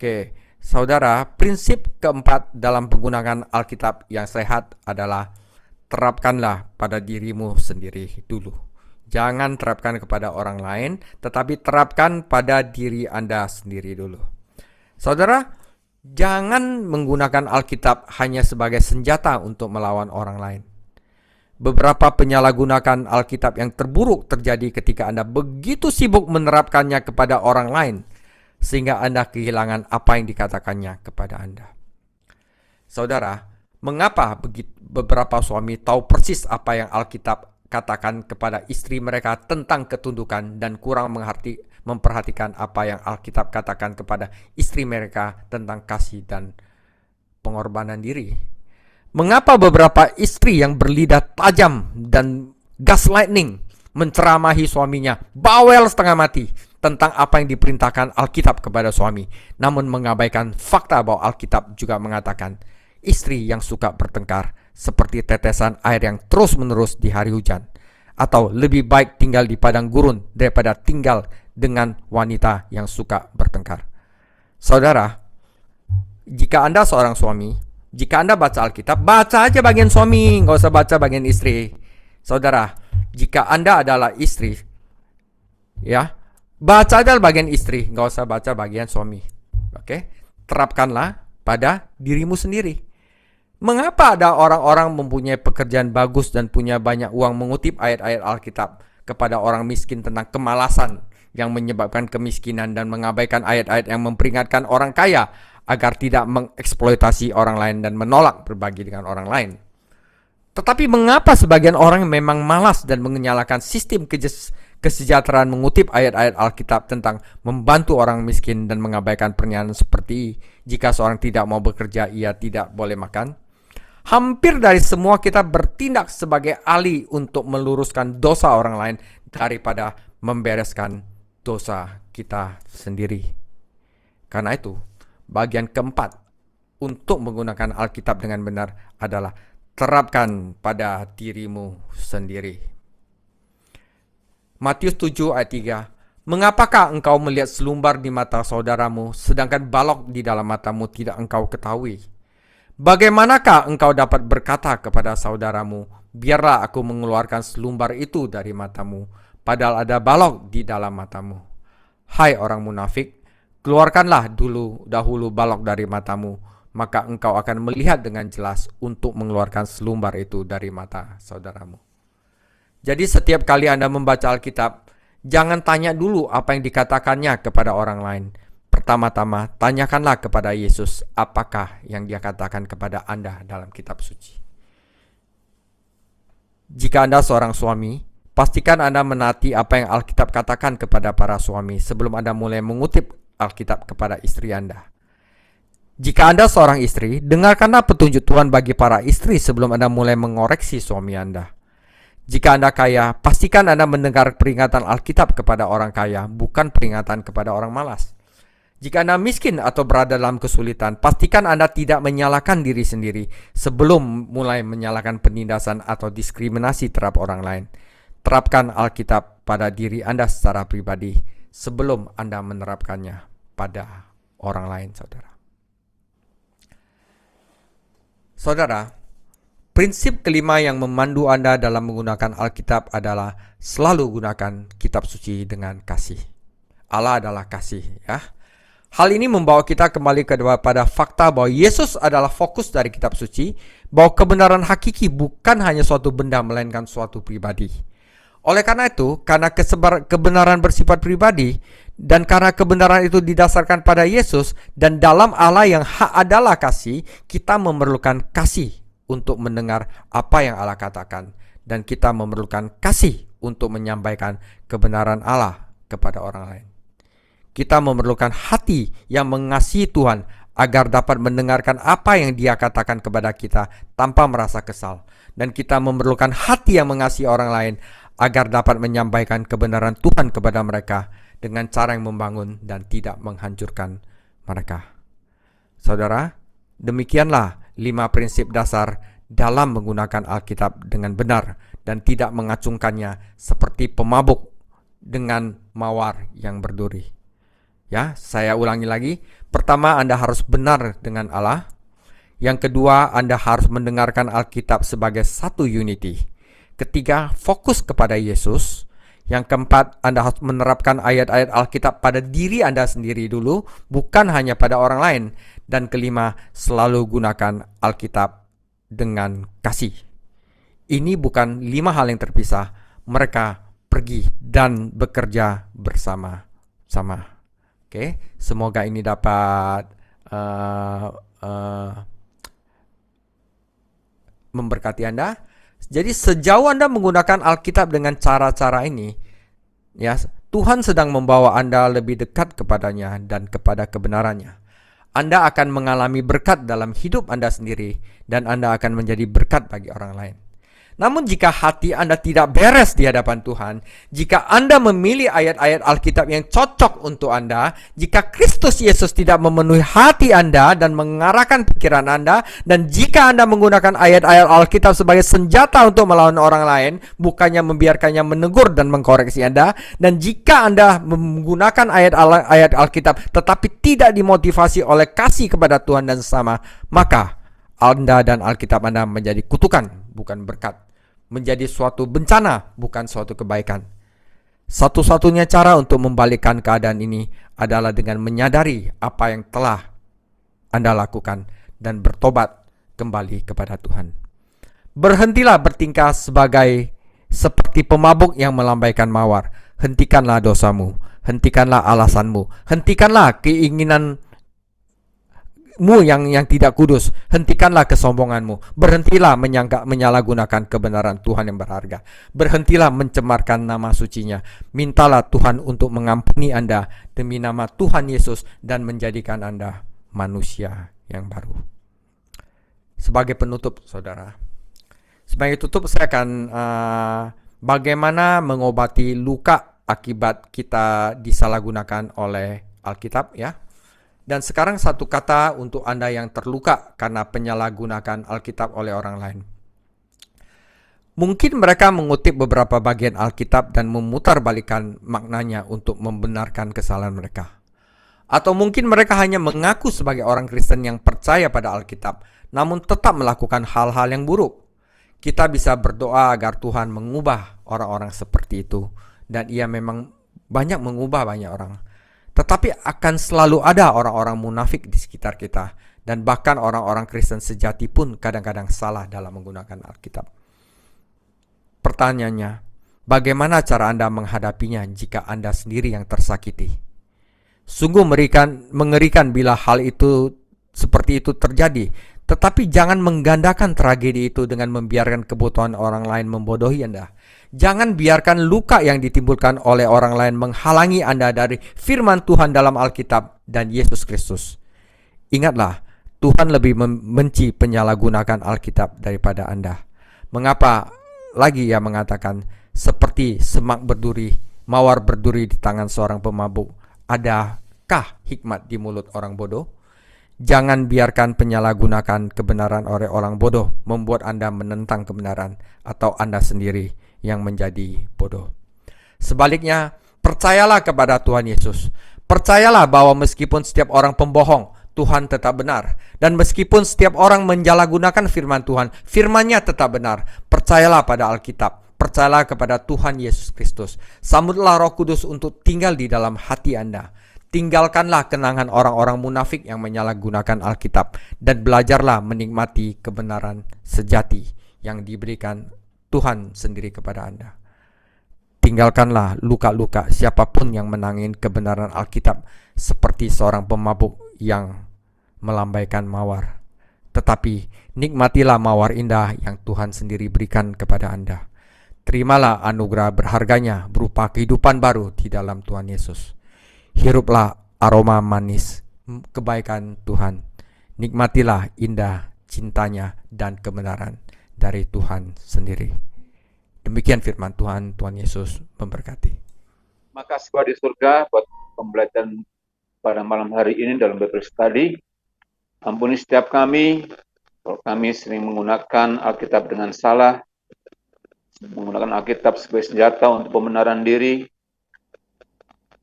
Oke, saudara, prinsip keempat dalam penggunaan Alkitab yang sehat adalah terapkanlah pada dirimu sendiri dulu. Jangan terapkan kepada orang lain, tetapi terapkan pada diri Anda sendiri dulu. Saudara, jangan menggunakan Alkitab hanya sebagai senjata untuk melawan orang lain. Beberapa penyalahgunaan Alkitab yang terburuk terjadi ketika Anda begitu sibuk menerapkannya kepada orang lain, sehingga Anda kehilangan apa yang dikatakannya kepada Anda. Saudara, mengapa beberapa suami tahu persis apa yang Alkitab katakan kepada istri mereka tentang ketundukan dan kurang memperhatikan apa yang Alkitab katakan kepada istri mereka tentang kasih dan pengorbanan diri? Mengapa beberapa istri yang berlidah tajam dan gaslighting menceramahi suaminya bawel setengah mati tentang apa yang diperintahkan Alkitab kepada suami, namun mengabaikan fakta bahwa Alkitab juga mengatakan istri yang suka bertengkar seperti tetesan air yang terus-menerus di hari hujan, atau lebih baik tinggal di padang gurun daripada tinggal dengan wanita yang suka bertengkar. Saudara, jika Anda seorang suami, jika Anda baca Alkitab, baca aja bagian suami, nggak usah baca bagian istri. Saudara, jika Anda adalah istri, ya, baca aja bagian istri, nggak usah baca bagian suami. Oke? Terapkanlah pada dirimu sendiri. Mengapa ada orang-orang mempunyai pekerjaan bagus dan punya banyak uang mengutip ayat-ayat Alkitab kepada orang miskin tentang kemalasan yang menyebabkan kemiskinan dan mengabaikan ayat-ayat yang memperingatkan orang kaya agar tidak mengeksploitasi orang lain dan menolak berbagi dengan orang lain? Tetapi mengapa sebagian orang memang malas dan menyalahkan sistem kesejahteraan mengutip ayat-ayat Alkitab tentang membantu orang miskin dan mengabaikan pernyataan seperti jika seorang tidak mau bekerja, ia tidak boleh makan? Hampir dari semua kita bertindak sebagai ahli untuk meluruskan dosa orang lain daripada membereskan dosa kita sendiri. Karena itu, bagian keempat untuk menggunakan Alkitab dengan benar adalah terapkan pada dirimu sendiri. Matius 7 ayat 3. Mengapakah engkau melihat selumbar di mata saudaramu, sedangkan balok di dalam matamu tidak engkau ketahui? Bagaimanakah engkau dapat berkata kepada saudaramu, biarlah aku mengeluarkan selumbar itu dari matamu, padahal ada balok di dalam matamu? Hai orang munafik, keluarkanlah dahulu balok dari matamu, maka engkau akan melihat dengan jelas untuk mengeluarkan selumbar itu dari mata saudaramu. Jadi setiap kali Anda membaca Alkitab, jangan tanya dulu apa yang dikatakannya kepada orang lain. Pertama-tama, tanyakanlah kepada Yesus apakah yang Dia katakan kepada Anda dalam kitab suci. Jika Anda seorang suami, pastikan Anda menaati apa yang Alkitab katakan kepada para suami sebelum Anda mulai mengutip Alkitab kepada istri Anda. Jika Anda seorang istri, dengarkanlah petunjuk Tuhan bagi para istri sebelum Anda mulai mengoreksi suami Anda. Jika Anda kaya, pastikan Anda mendengar peringatan Alkitab kepada orang kaya, bukan peringatan kepada orang malas. Jika Anda miskin atau berada dalam kesulitan, pastikan Anda tidak menyalahkan diri sendiri sebelum mulai menyalahkan penindasan atau diskriminasi terhadap orang lain. Terapkan Alkitab pada diri Anda secara pribadi sebelum Anda menerapkannya pada orang lain, saudara. Saudara, prinsip kelima yang memandu Anda dalam menggunakan Alkitab adalah selalu gunakan kitab suci dengan kasih. Allah adalah kasih, ya. Hal ini membawa kita kembali kepada fakta bahwa Yesus adalah fokus dari kitab suci, bahwa kebenaran hakiki bukan hanya suatu benda melainkan suatu pribadi. Oleh karena itu, karena kebenaran bersifat pribadi dan karena kebenaran itu didasarkan pada Yesus dan dalam Allah yang hak adalah kasih, kita memerlukan kasih untuk mendengar apa yang Allah katakan, dan kita memerlukan kasih untuk menyampaikan kebenaran Allah kepada orang lain. Kita memerlukan hati yang mengasihi Tuhan agar dapat mendengarkan apa yang Dia katakan kepada kita tanpa merasa kesal. Dan kita memerlukan hati yang mengasihi orang lain agar dapat menyampaikan kebenaran Tuhan kepada mereka dengan cara yang membangun dan tidak menghancurkan mereka. Saudara, demikianlah 5 prinsip dasar dalam menggunakan Alkitab dengan benar dan tidak mengacungkannya seperti pemabuk dengan mawar yang berduri. Ya, saya ulangi lagi. Pertama, Anda harus benar dengan Allah. Yang kedua, Anda harus mendengarkan Alkitab sebagai satu unity. Ketiga, fokus kepada Yesus. Yang keempat, Anda harus menerapkan ayat-ayat Alkitab pada diri Anda sendiri dulu, bukan hanya pada orang lain. Dan kelima, selalu gunakan Alkitab dengan kasih. Ini bukan 5 hal yang terpisah. Mereka pergi dan bekerja bersama-sama. Oke, semoga ini dapat memberkati Anda. Jadi sejauh Anda menggunakan Alkitab dengan cara-cara ini, ya, Tuhan sedang membawa Anda lebih dekat kepadanya dan kepada kebenarannya. Anda akan mengalami berkat dalam hidup Anda sendiri, dan Anda akan menjadi berkat bagi orang lain. Namun jika hati Anda tidak beres di hadapan Tuhan, jika Anda memilih ayat-ayat Alkitab yang cocok untuk Anda, jika Kristus Yesus tidak memenuhi hati Anda dan mengarahkan pikiran Anda, dan jika Anda menggunakan ayat-ayat Alkitab sebagai senjata untuk melawan orang lain, bukannya membiarkannya menegur dan mengkoreksi Anda, dan jika Anda menggunakan ayat-ayat Alkitab tetapi tidak dimotivasi oleh kasih kepada Tuhan dan sesama, maka Anda dan Alkitab Anda menjadi kutukan, bukan berkat. Menjadi suatu bencana, bukan suatu kebaikan. Satu-satunya cara untuk membalikkan keadaan ini adalah dengan menyadari apa yang telah Anda lakukan dan bertobat kembali kepada Tuhan. Berhentilah bertingkah seperti pemabuk yang melambaikan mawar. Hentikanlah dosamu, hentikanlah alasanmu, hentikanlah keinginan yang tidak kudus, hentikanlah kesombonganmu, berhentilah menyalahgunakan kebenaran Tuhan yang berharga, berhentilah mencemarkan nama sucinya, mintalah Tuhan untuk mengampuni Anda demi nama Tuhan Yesus dan menjadikan Anda manusia yang baru. Sebagai penutup, saudara, saya akan bagaimana mengobati luka akibat kita disalahgunakan oleh Alkitab, ya. Dan sekarang satu kata untuk Anda yang terluka karena penyalahgunakan Alkitab oleh orang lain. Mungkin mereka mengutip beberapa bagian Alkitab dan memutarbalikkan maknanya untuk membenarkan kesalahan mereka. Atau mungkin mereka hanya mengaku sebagai orang Kristen yang percaya pada Alkitab, namun tetap melakukan hal-hal yang buruk. Kita bisa berdoa agar Tuhan mengubah orang-orang seperti itu. Dan ia memang banyak mengubah banyak orang. Tetapi akan selalu ada orang-orang munafik di sekitar kita. Dan bahkan orang-orang Kristen sejati pun kadang-kadang salah dalam menggunakan Alkitab. Pertanyaannya, bagaimana cara Anda menghadapinya jika Anda sendiri yang tersakiti? Sungguh mengerikan bila hal itu seperti itu terjadi. Tetapi jangan menggandakan tragedi itu dengan membiarkan kebutuhan orang lain membodohi Anda. Jangan biarkan luka yang ditimbulkan oleh orang lain menghalangi Anda dari firman Tuhan dalam Alkitab dan Yesus Kristus. Ingatlah, Tuhan lebih membenci penyalahgunakan Alkitab daripada Anda. Mengapa lagi ia mengatakan, seperti semak berduri, mawar berduri di tangan seorang pemabuk, adakah hikmat di mulut orang bodoh? Jangan biarkan penyalahgunakan kebenaran oleh orang bodoh membuat Anda menentang kebenaran atau Anda sendiri yang menjadi bodoh. Sebaliknya, percayalah kepada Tuhan Yesus. Percayalah bahwa meskipun setiap orang pembohong, Tuhan tetap benar. Dan meskipun setiap orang menjalahgunakan firman Tuhan, firman-Nya tetap benar. Percayalah pada Alkitab. Percayalah kepada Tuhan Yesus Kristus. Sambutlah Roh Kudus untuk tinggal di dalam hati Anda. Tinggalkanlah kenangan orang-orang munafik yang menyalahgunakan Alkitab. Dan belajarlah menikmati kebenaran sejati yang diberikan Tuhan sendiri kepada Anda. Tinggalkanlah luka-luka siapapun yang menangin kebenaran Alkitab seperti seorang pemabuk yang melambaikan mawar. Tetapi nikmatilah mawar indah yang Tuhan sendiri berikan kepada Anda. Terimalah anugerah berharganya berupa kehidupan baru di dalam Tuhan Yesus. Hiruplah aroma manis kebaikan Tuhan. Nikmatilah indah cintanya dan kebenaran dari Tuhan sendiri. Demikian firman Tuhan. Tuhan Yesus memberkati. Makasih Pak di surga buat pembelajaran pada malam hari ini dalam Bible Study. Ampuni setiap kami, kalau kami sering menggunakan Alkitab dengan salah, menggunakan Alkitab sebagai senjata untuk pembenaran diri,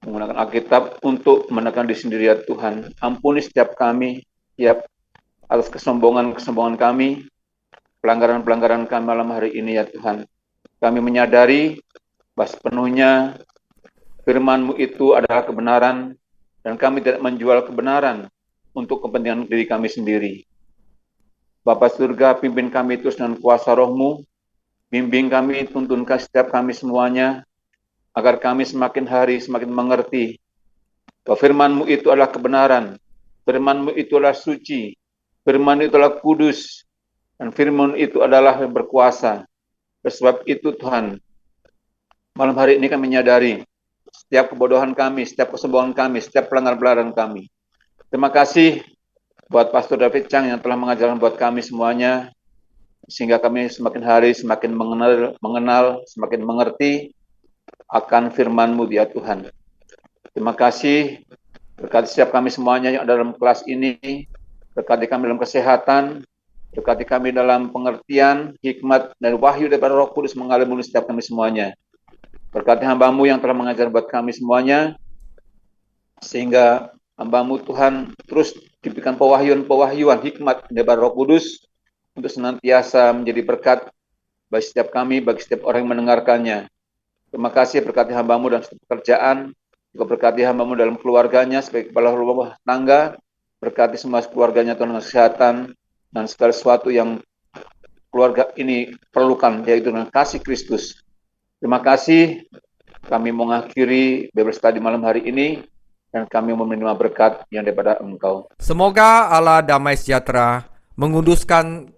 menggunakan Alkitab untuk menekan diri sendiri ya Tuhan. Ampuni setiap kami, tiap atas kesombongan kami, pelanggaran-pelanggaran kami malam hari ini ya Tuhan. Kami menyadari bahwa sepenuhnya firman-Mu itu adalah kebenaran dan kami tidak menjual kebenaran untuk kepentingan diri kami sendiri. Bapa surga, pimpin kami terus dengan kuasa Roh-Mu, bimbing kami, tuntunkan setiap kami semuanya, agar kami semakin hari semakin mengerti bahwa firman-Mu itu adalah kebenaran, firman-Mu itu adalah suci, firman itu adalah kudus, dan firman itu adalah yang berkuasa. Sebab itu Tuhan, malam hari ini kami menyadari setiap kebodohan kami, setiap kesombongan kami, setiap pelanggaran kami. Terima kasih buat Pastor David Chang yang telah mengajarkan buat kami semuanya, sehingga kami semakin hari semakin mengenal, semakin mengerti akan firman-Mu ya Tuhan. Terima kasih, berkati setiap kami semuanya yang ada dalam kelas ini, berkati kami dalam kesehatan, berkati kami dalam pengertian, hikmat, dan wahyu daripada Roh Kudus mengalir melalui setiap kami semuanya. Berkati hamba-Mu yang telah mengajar buat kami semuanya, sehingga hamba-Mu Tuhan terus diberikan pewahyuan hikmat daripada Roh Kudus untuk senantiasa menjadi berkat bagi setiap kami, bagi setiap orang yang mendengarkannya. Terima kasih, berkati hamba-Mu dalam setiap pekerjaan, juga berkati hamba-Mu dalam keluarganya sebagai kepala rumah tangga, berkati semua keluarganya Tuhan dengan kesehatan dan segala sesuatu yang keluarga ini perlukan, yaitu dengan kasih Kristus. Terima kasih, kami mengakhiri Bible Study malam hari ini, dan kami menerima berkat yang daripada Engkau. Semoga Allah damai sejahtera menguduskan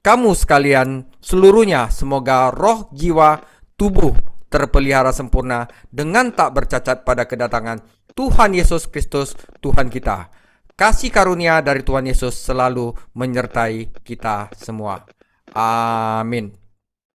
kamu sekalian seluruhnya. Semoga roh, jiwa, tubuh terpelihara sempurna dengan tak bercacat pada kedatangan Tuhan Yesus Kristus Tuhan kita. Kasih karunia dari Tuhan Yesus selalu menyertai kita semua. Amin.